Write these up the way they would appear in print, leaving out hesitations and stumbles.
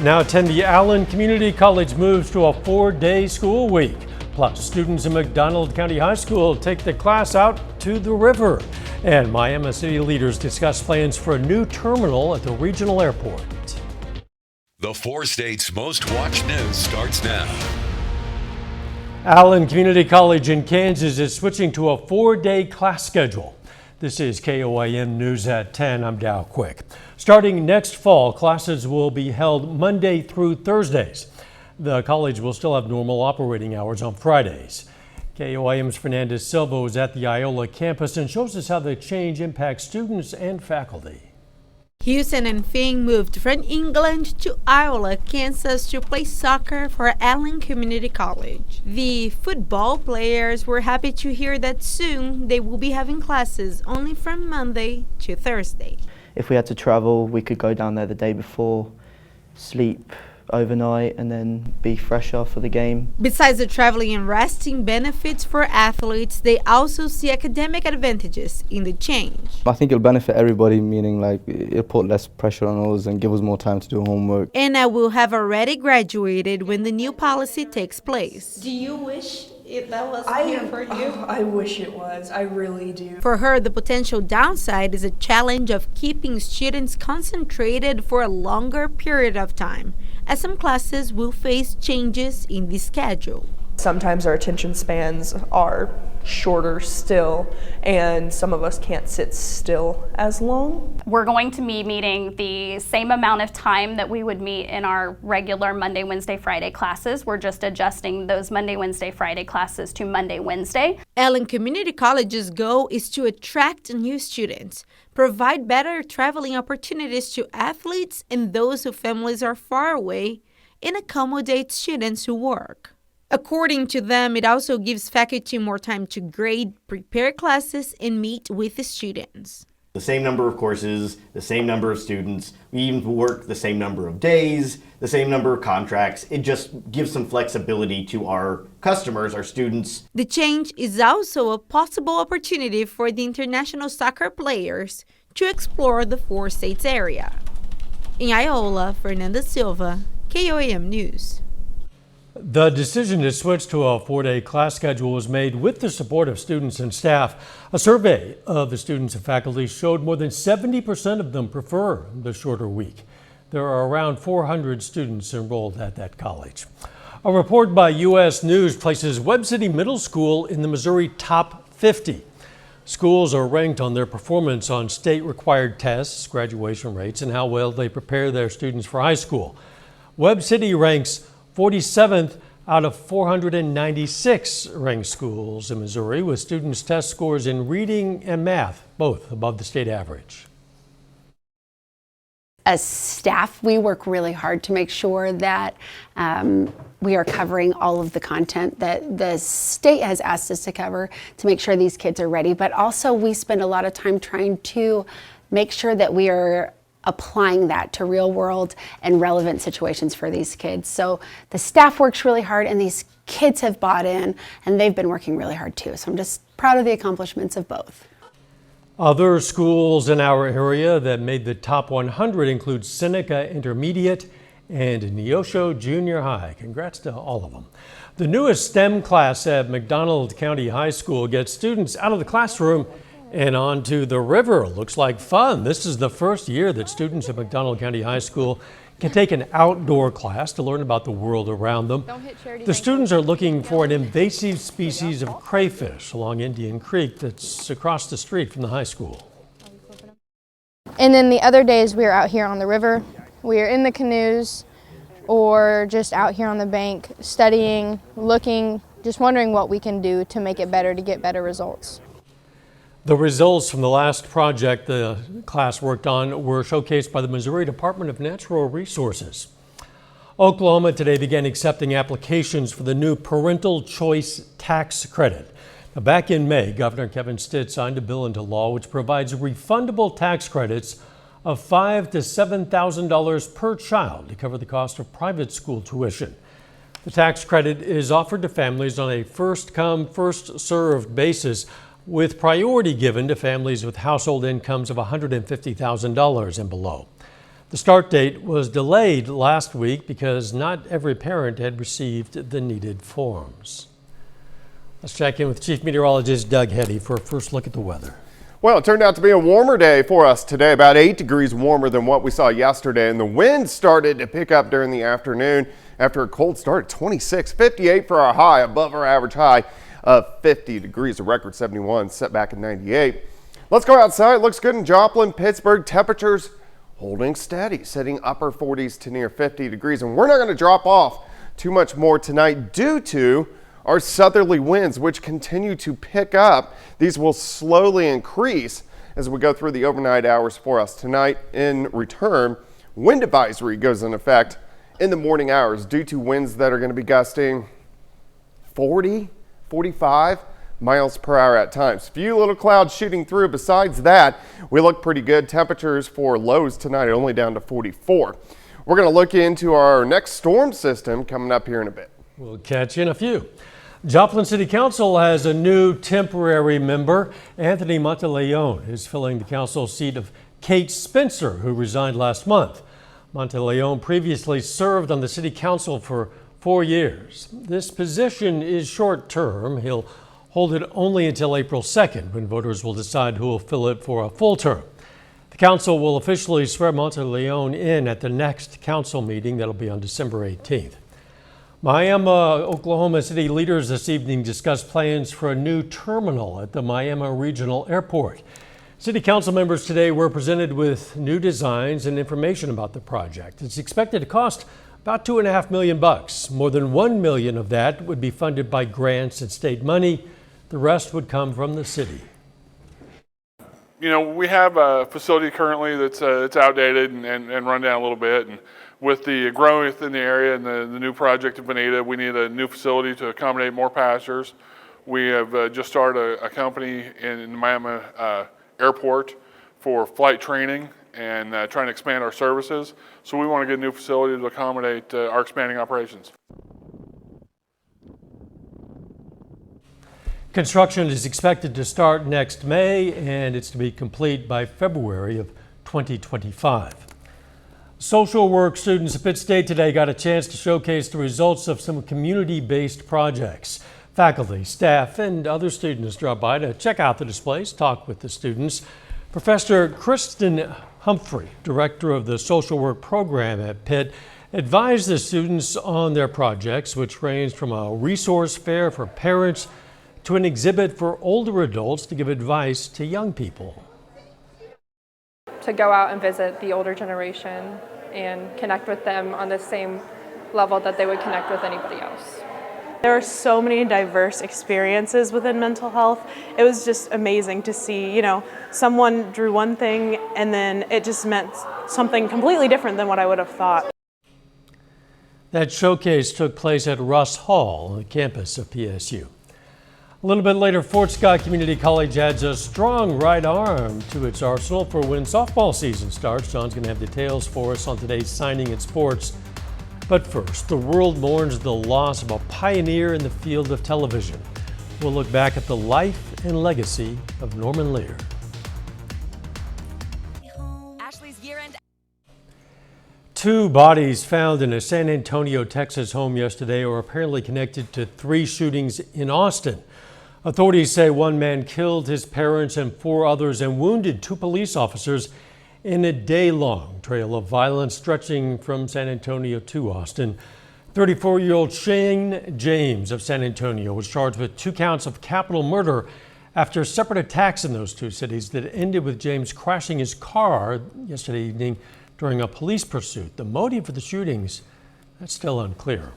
Now 10, the Allen Community College moves to a 4-day school week. Plus, students in McDonald County High School take the class out to the river. And Miami City leaders discuss plans for a new terminal at the regional airport. The 4 states' most watched news starts now. Allen Community College in Kansas is switching to a 4-day class schedule. This is KOAM News at 10. I'm Dow Quick. Starting next fall, classes will be held Monday through Thursdays. The college will still have normal operating hours on Fridays. KOAM's Fernandez Silva was at the Iola campus and shows us how the change impacts students and faculty. Houston and Fing moved from England to Iola, Kansas to play soccer for Allen Community College. The football players were happy to hear that soon they will be having classes only from Monday to Thursday. If we had to travel, we could go down there the day before, sleep overnight and then be fresher for the game. Besides the traveling and resting benefits for athletes, they also see academic advantages in the change. I think it'll benefit everybody, meaning like it'll put less pressure on us and give us more time to do homework. Anna will have already graduated when the new policy takes place. Do you wish that was here for you? I wish it was. I really do. For her, the potential downside is a challenge of keeping students concentrated for a longer period of time, as some classes will face changes in the schedule. Sometimes our attention spans are shorter still, and some of us can't sit still as long. We're going to be meeting the same amount of time that we would meet in our regular Monday, Wednesday, Friday classes. We're just adjusting those Monday, Wednesday, Friday classes to Monday, Wednesday. Allen Community College's goal is to attract new students, provide better traveling opportunities to athletes and those whose families are far away, and accommodate students who work. According to them, it also gives faculty more time to grade, prepare classes, and meet with the students. The same number of courses, the same number of students, we even work the same number of days, the same number of contracts. It just gives some flexibility to our customers, our students. The change is also a possible opportunity for the international soccer players to explore the 4 states area. In Iola, Fernandez Silva, KOAM News. The decision to switch to a 4-day class schedule was made with the support of students and staff. A survey of the students and faculty showed more than 70% of them prefer the shorter week. There are around 400 students enrolled at that college. A report by U.S. News places Webb City Middle School in the Missouri top 50. Schools are ranked on their performance on state-required tests, graduation rates, and how well they prepare their students for high school. Webb City ranks 47th out of 496 ranked schools in Missouri, with students' test scores in reading and math both above the state average. As staff, we work really hard to make sure that we are covering all of the content that the state has asked us to cover to make sure these kids are ready. But also we spend a lot of time trying to make sure that we are applying that to real world and relevant situations for these kids. So the staff works really hard and these kids have bought in and they've been working really hard too. So I'm just proud of the accomplishments of both. Other schools in our area that made the top 100 include Seneca Intermediate and Neosho Junior High. Congrats to all of them. The newest STEM class at McDonald County High School gets students out of the classroom and onto the river. Looks like fun. This is the first year that students at McDonald County High School can take an outdoor class to learn about the world around them. The students are looking for an invasive species of crayfish along Indian Creek that's across the street from the high school. And then the other days we are out here on the river. We are in the canoes or just out here on the bank studying, looking, just wondering what we can do to make it better, to get better results. The results from the last project the class worked on were showcased by the Missouri Department of Natural Resources. Oklahoma today began accepting applications for the new parental choice tax credit. Now, back in May, Governor Kevin Stitt signed a bill into law which provides refundable tax credits of $5,000 to $7,000 per child to cover the cost of private school tuition. The tax credit is offered to families on a first-come, first-served basis, with priority given to families with household incomes of $150,000 and below. The start date was delayed last week because not every parent had received the needed forms. Let's check in with Chief Meteorologist Doug Heddy for a first look at the weather. Well, it turned out to be a warmer day for us today, about 8 degrees warmer than what we saw yesterday, and the wind started to pick up during the afternoon after a cold start at 26, 58 for our high, above our average high of 50 degrees, a record 71 set back in 98. Let's go outside. It looks good in Joplin, Pittsburgh. Temperatures holding steady, setting upper 40s to near 50 degrees, and we're not going to drop off too much more tonight due to our southerly winds, which continue to pick up. These will slowly increase as we go through the overnight hours for us tonight. In return, wind advisory goes in effect in the morning hours due to winds that are going to be gusting 40, 45 miles per hour at times. Few little clouds shooting through. Besides that, we look pretty good. Temperatures for lows tonight are only down to 44. We're going to look into our next storm system coming up here in a bit. We'll catch you in a few. Joplin City Council has a new temporary member. Anthony Monteleone is filling the council seat of Kate Spencer, who resigned last month. Monteleone previously served on the city council for 4 years. This position is short-term. He'll hold it only until April 2nd, when voters will decide who will fill it for a full term. The council will officially swear Monteleone in at the next council meeting. That'll be on December 18th. Miami, Oklahoma City leaders this evening discussed plans for a new terminal at the Miami Regional Airport. City council members today were presented with new designs and information about the project. It's expected to cost about $2.5 million. More than $1 million of that would be funded by grants and state money. The rest would come from the city. You know, we have a facility currently that's it's outdated and run down a little bit. And with the growth in the area and the new project of Bonita, we need a new facility to accommodate more passengers. We have just started a company in Miami Airport for flight training and trying to expand our services. So we want to get a new facility to accommodate our expanding operations. Construction is expected to start next May, and it's to be complete by February of 2025. Social work students at Pitt State today got a chance to showcase the results of some community-based projects. Faculty, staff, and other students dropped by to check out the displays, talk with the students. Professor Kristen Humphrey, director of the social work program at Pitt, advised the students on their projects, which ranged from a resource fair for parents to an exhibit for older adults to give advice to young people. To go out and visit the older generation and connect with them on the same level that they would connect with anybody else. There are so many diverse experiences within mental health. It was just amazing to see, you know, someone drew one thing and then it just meant something completely different than what I would have thought. That showcase took place at Russ Hall, on the campus of PSU. A little bit later, Fort Scott Community College adds a strong right arm to its arsenal for when softball season starts. John's going to have details for us on today's Signing in Sports. But first, the world mourns the loss of a pioneer in the field of television. We'll look back at the life and legacy of Norman Lear. Two bodies found in a San Antonio, Texas home yesterday are apparently connected to 3 shootings in Austin. Authorities say one man killed his parents and 4 others and wounded 2 police officers in a day-long trail of violence stretching from San Antonio to Austin. 34-year-old Shane James of San Antonio was charged with 2 counts of capital murder after separate attacks in those 2 cities that ended with James crashing his car yesterday evening during a police pursuit. The motive for the shootings, that's still unclear.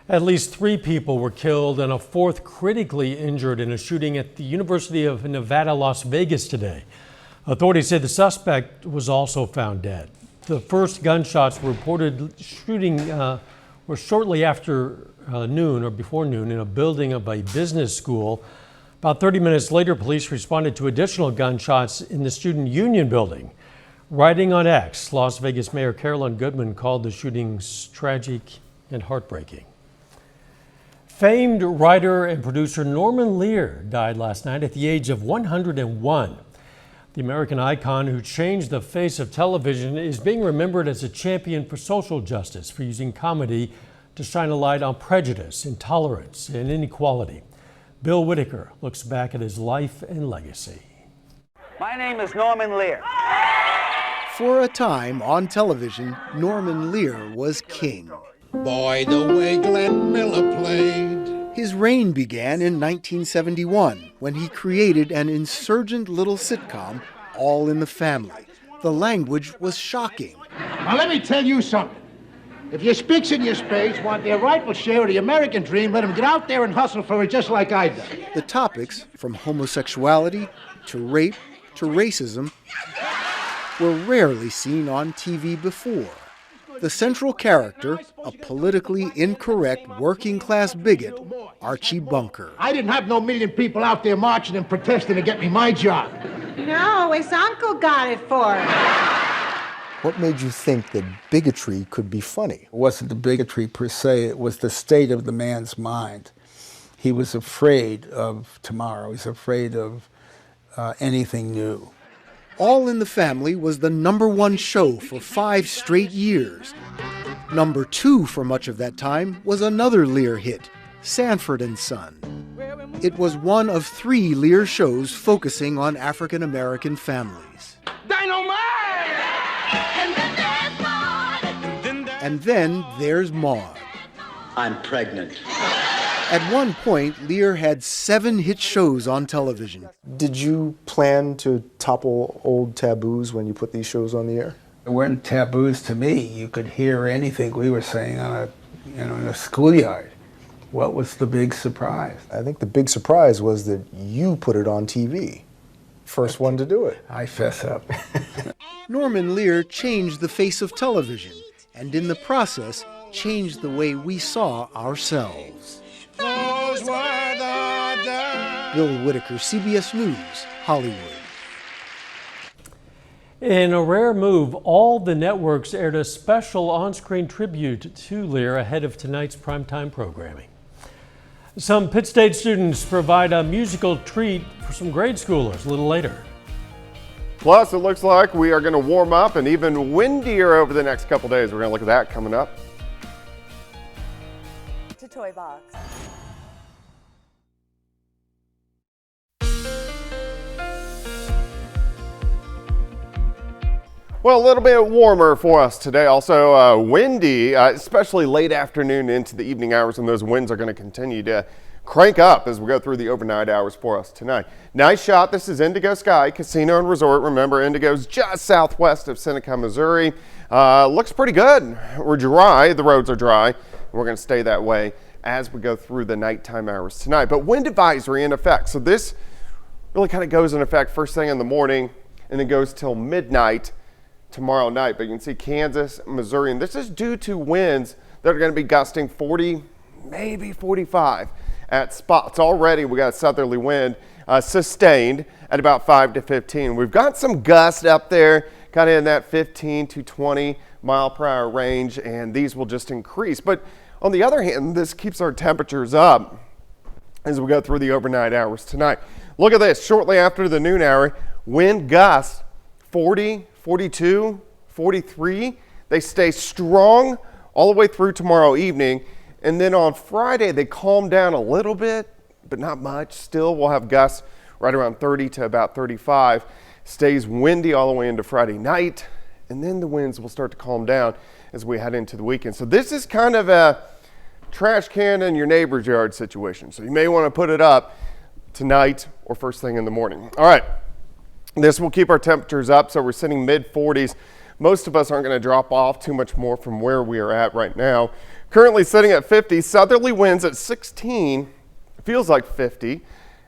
At least 3 people were killed and a 4th critically injured in a shooting at the University of Nevada, Las Vegas today. Authorities said the suspect was also found dead. The first gunshots were reported shooting were shortly after noon or before noon in a building of a business school. About 30 minutes later, police responded to additional gunshots in the student union building. Writing on X, Las Vegas Mayor Carolyn Goodman called the shootings tragic and heartbreaking. Famed writer and producer Norman Lear died last night at the age of 101. The American icon who changed the face of television is being remembered as a champion for social justice for using comedy to shine a light on prejudice, intolerance, and inequality. Bill Whitaker looks back at his life and legacy. My name is Norman Lear. For a time on television, Norman Lear was king. Boy, the way Glenn Miller played. His reign began in 1971 when he created an insurgent little sitcom, All in the Family. The language was shocking. Now let me tell you something. If your spicks and your spades want their rightful share of the American dream, let them get out there and hustle for it just like I done. The topics, from homosexuality to rape to racism, were rarely seen on TV before. The central character, a politically incorrect working-class bigot, Archie Bunker. I didn't have no million people out there marching and protesting to get me my job. No, his uncle got it for him. What made you think that bigotry could be funny? It wasn't the bigotry per se, it was the state of the man's mind. He was afraid of tomorrow, he was afraid of anything new. All in the Family was the #1 show for 5 straight years. #2 for much of that time was another Lear hit, Sanford and Son. It was one of 3 Lear shows focusing on African American families. Dynamite! And then there's Maude. I'm pregnant. At one point, Lear had 7 hit shows on television. Did you plan to topple old taboos when you put these shows on the air? There weren't taboos to me. You could hear anything we were saying on in a schoolyard. What was the big surprise? I think the big surprise was that you put it on TV. First one to do it. I fess up. Norman Lear changed the face of television, and in the process, changed the way we saw ourselves. Those were the days. Bill Whitaker, CBS News, Hollywood. In a rare move, all the networks aired a special on-screen tribute to Lear ahead of tonight's primetime programming. Some Pitt State students provide a musical treat for some grade schoolers a little later. Plus, it looks like we are going to warm up and even windier over the next couple days. We're going to look at that coming up. To Toy Box. Well, a little bit warmer for us today. Also windy, especially late afternoon into the evening hours, and those winds are going to continue to crank up as we go through the overnight hours for us tonight. Nice shot. This is Indigo Sky Casino and Resort. Remember, Indigo's just southwest of Seneca, Missouri. Looks pretty good. We're dry. The roads are dry. We're going to stay that way as we go through the nighttime hours tonight. But wind advisory in effect. So this really kind of goes in effect first thing in the morning and it goes till midnight tomorrow night. But you can see Kansas, Missouri, and this is due to winds that are going to be gusting 40, maybe 45 at spots. Already we got a southerly wind sustained at about 5 to 15. We've got some gusts up there kind of in that 15 to 20 mile per hour range, and these will just increase. But on the other hand, this keeps our temperatures up as we go through the overnight hours tonight. Look at this. Shortly after the noon hour, wind gusts 40, 42, 43. They stay strong all the way through tomorrow evening. And then on Friday, they calm down a little bit, but not much. Still, we'll have gusts right around 30 to about 35. Stays windy all the way into Friday night. And then the winds will start to calm down as we head into the weekend. So this is kind of a trash can in your neighbor's yard situation. So you may want to put it up tonight or first thing in the morning. All right. This will keep our temperatures up, so we're sitting mid-40s. Most of us aren't going to drop off too much more from where we are at right now. Currently sitting at 50, southerly winds at 16, feels like 50,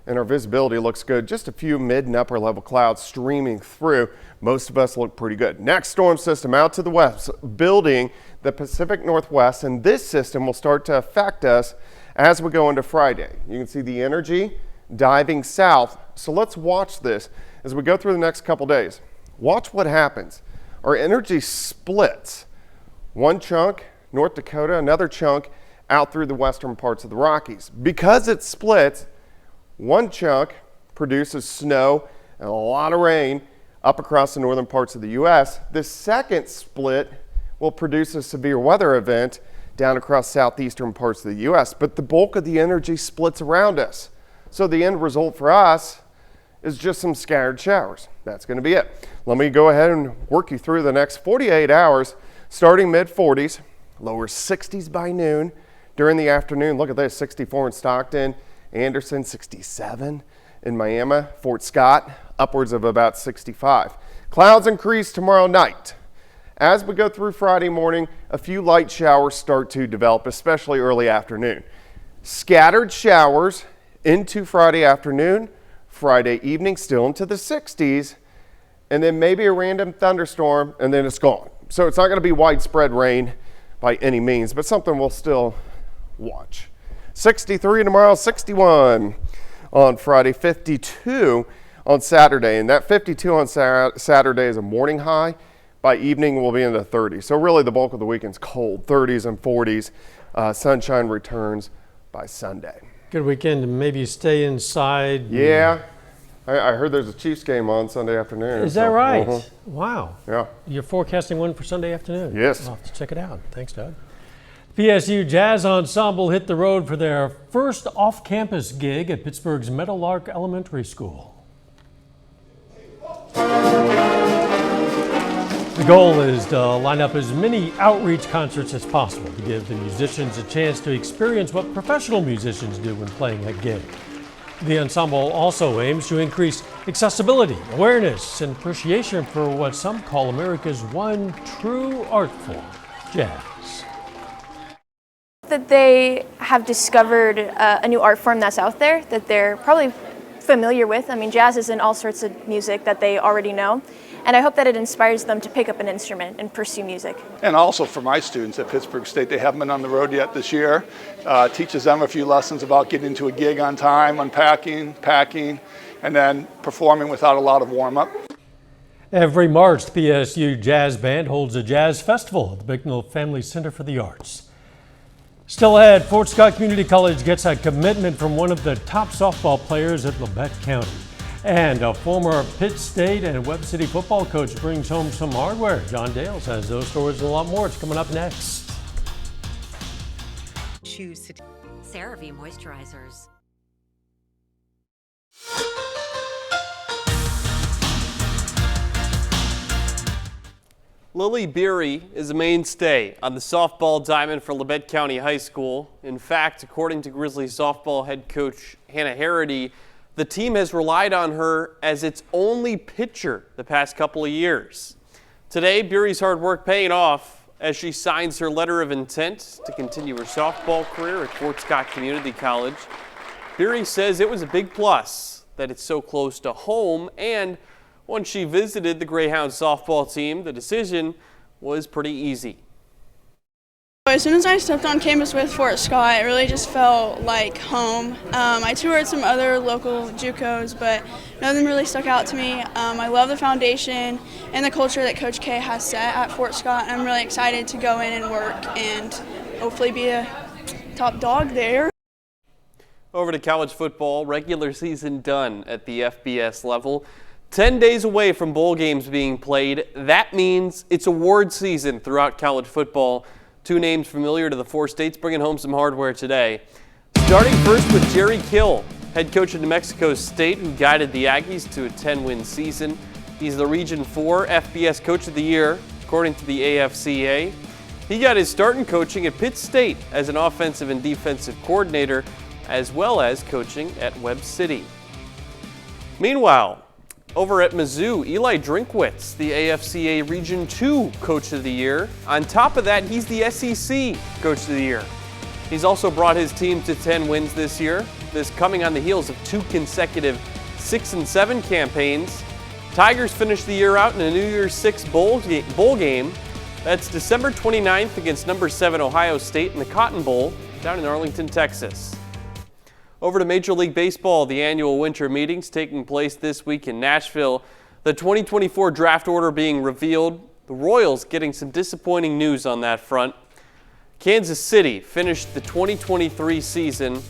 and our visibility looks good. Just a few mid and upper level clouds streaming through. Most of us look pretty good. Next storm system out to the west, building the Pacific Northwest, and this system will start to affect us as we go into Friday. You can see the energy diving south, so let's watch this as we go through the next couple days. Watch what happens. Our energy splits. One chunk, North Dakota, another chunk out through the western parts of the Rockies. Because it splits, one chunk produces snow and a lot of rain up across the northern parts of the U.S. This second split will produce a severe weather event down across southeastern parts of the U.S., but the bulk of the energy splits around us. So the end result for us is just some scattered showers. That's going to be it. Let me go ahead and work you through the next 48 hours, starting mid-40s, lower 60s by noon. During the afternoon, look at this, 64 in Stockton, Anderson, 67 in Miami, Fort Scott, upwards of about 65. Clouds increase tomorrow night. As we go through Friday morning, a few light showers start to develop, especially early afternoon. Scattered showers into Friday afternoon, Friday evening still into the 60s, and then maybe a random thunderstorm, and then it's gone. So it's not going to be widespread rain by any means, but something we'll still watch. 63 tomorrow, 61 on Friday, 52 on Saturday, and that 52 on Saturday is a morning high. By evening, we'll be in the 30s. So really the bulk of the weekend's cold, 30s and 40s. Sunshine returns by Sunday. Good weekend to maybe stay inside. Yeah. I heard there's a Chiefs game on Sunday afternoon. Is that right? Wow. Yeah. You're forecasting one for Sunday afternoon? Yes. I'll have to check it out. Thanks, Doug. PSU Jazz Ensemble hit the road for their first off-campus gig at Pittsburgh's Meadowlark Elementary School. The goal is to line up as many outreach concerts as possible to give the musicians a chance to experience what professional musicians do when playing a gig. The ensemble also aims to increase accessibility, awareness, and appreciation for what some call America's one true art form, jazz. That they have discovered a new art form that's out there that they're probably familiar with. I mean, jazz is in all sorts of music that they already know. And I hope that it inspires them to pick up an instrument and pursue music. And also for my students at Pittsburgh State, they haven't been on the road yet this year. Teaches them a few lessons about getting into a gig on time, unpacking, packing, and then performing without a lot of warm-up. Every March, the PSU Jazz Band holds a jazz festival at the Bicknell Family Center for the Arts. Still ahead, Fort Scott Community College gets a commitment from one of the top softball players at Labette County. And a former Pitt State and Webb City football coach brings home some hardware. John Dales has those stories and a lot more. It's coming up next. Choose CeraVe moisturizers. Lily Beery is a mainstay on the softball diamond for Labette County High School. In fact, according to Grizzlies softball head coach Hannah Harity, the team has relied on her as its only pitcher the past couple of years. Today, Beery's hard work paying off as she signs her letter of intent to continue her softball career at Fort Scott Community College. Beery says it was a big plus that it's so close to home, and once she visited the Greyhound softball team, the decision was pretty easy. As soon as I stepped on campus with Fort Scott, it really just felt like home. I toured some other local JUCOs, but none of them really stuck out to me. I love the foundation and the culture that Coach K has set at Fort Scott, and I'm really excited to go in and work and hopefully be a top dog there. Over to college football, regular season done at the FBS level. 10 days away from bowl games being played. That means it's award season throughout college football. Two names familiar to the four states bringing home some hardware today. Starting first with Jerry Kill, head coach of New Mexico State, who guided the Aggies to a 10-win season. He's the Region 4 FBS Coach of the Year, according to the AFCA. He got his start in coaching at Pitt State as an offensive and defensive coordinator, as well as coaching at Webb City. Meanwhile, over at Mizzou, Eli Drinkwitz, the AFCA Region 2 Coach of the Year. On top of that, he's the SEC Coach of the Year. He's also brought his team to 10 wins this year, this coming on the heels of two consecutive 6-7 campaigns. Tigers finished the year out in a New Year's Six bowl game. That's December 29th against number 7 Ohio State in the Cotton Bowl down in Arlington, Texas. Over to Major League Baseball, the annual winter meetings taking place this week in Nashville. The 2024 draft order being revealed. The Royals getting some disappointing news on that front. Kansas City finished the 2023 season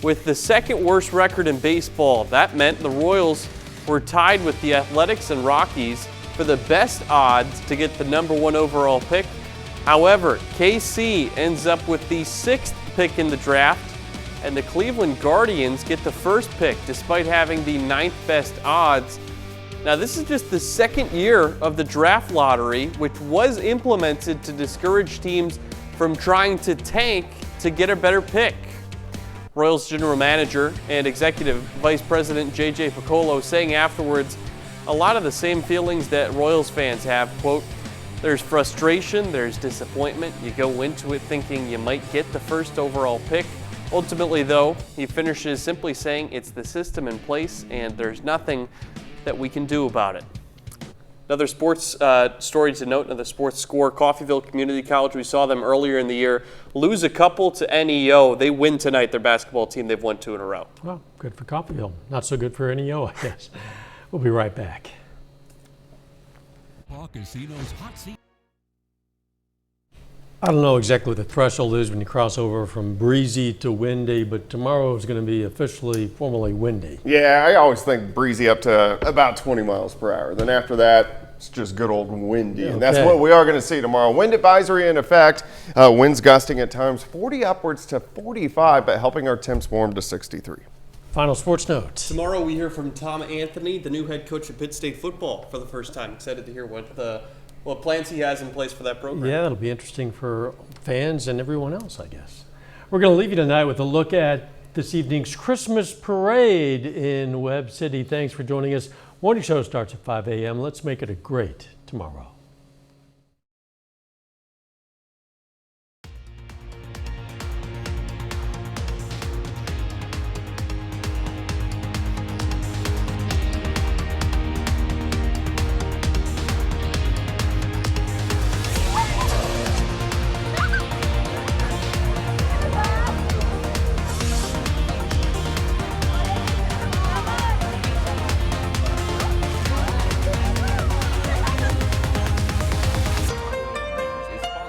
with the second worst record in baseball. That meant the Royals were tied with the Athletics and Rockies for the best odds to get the #1 overall pick. However, KC ends up with the 6th pick in the draft, and the Cleveland Guardians get the first pick despite having the 9th best odds. Now, this is just the 2nd year of the draft lottery, which was implemented to discourage teams from trying to tank to get a better pick. Royals general manager and executive vice president JJ Piccolo saying afterwards a lot of the same feelings that Royals fans have. Quote, "There's frustration, there's disappointment. You go into it thinking you might get the first overall pick. Ultimately, though," he finishes simply saying it's the system in place and there's nothing that we can do about it. Another sports story to note, another sports score, Coffeyville Community College, we saw them earlier in the year lose a couple to NEO. They win tonight, their basketball team. They've won 2 in a row. Well, good for Coffeyville. Not so good for NEO, I guess. We'll be right back. I don't know exactly what the threshold is when you cross over from breezy to windy, but tomorrow is going to be officially, formally windy. Yeah, I always think breezy up to about 20 miles per hour. Then after that, it's just good old windy. And that's what we are going to see tomorrow. Wind advisory in effect. Winds gusting at times 40 upwards to 45, but helping our temps warm to 63. Final sports notes. Tomorrow we hear from Tom Anthony, the new head coach of Pitt State football, for the first time. Excited to hear what plans he has in place for that program. Yeah, that'll be interesting for fans and everyone else, I guess. We're going to leave you tonight with a look at this evening's Christmas parade in Webb City. Thanks for joining us. Morning show starts at 5 a.m. Let's make it a great tomorrow.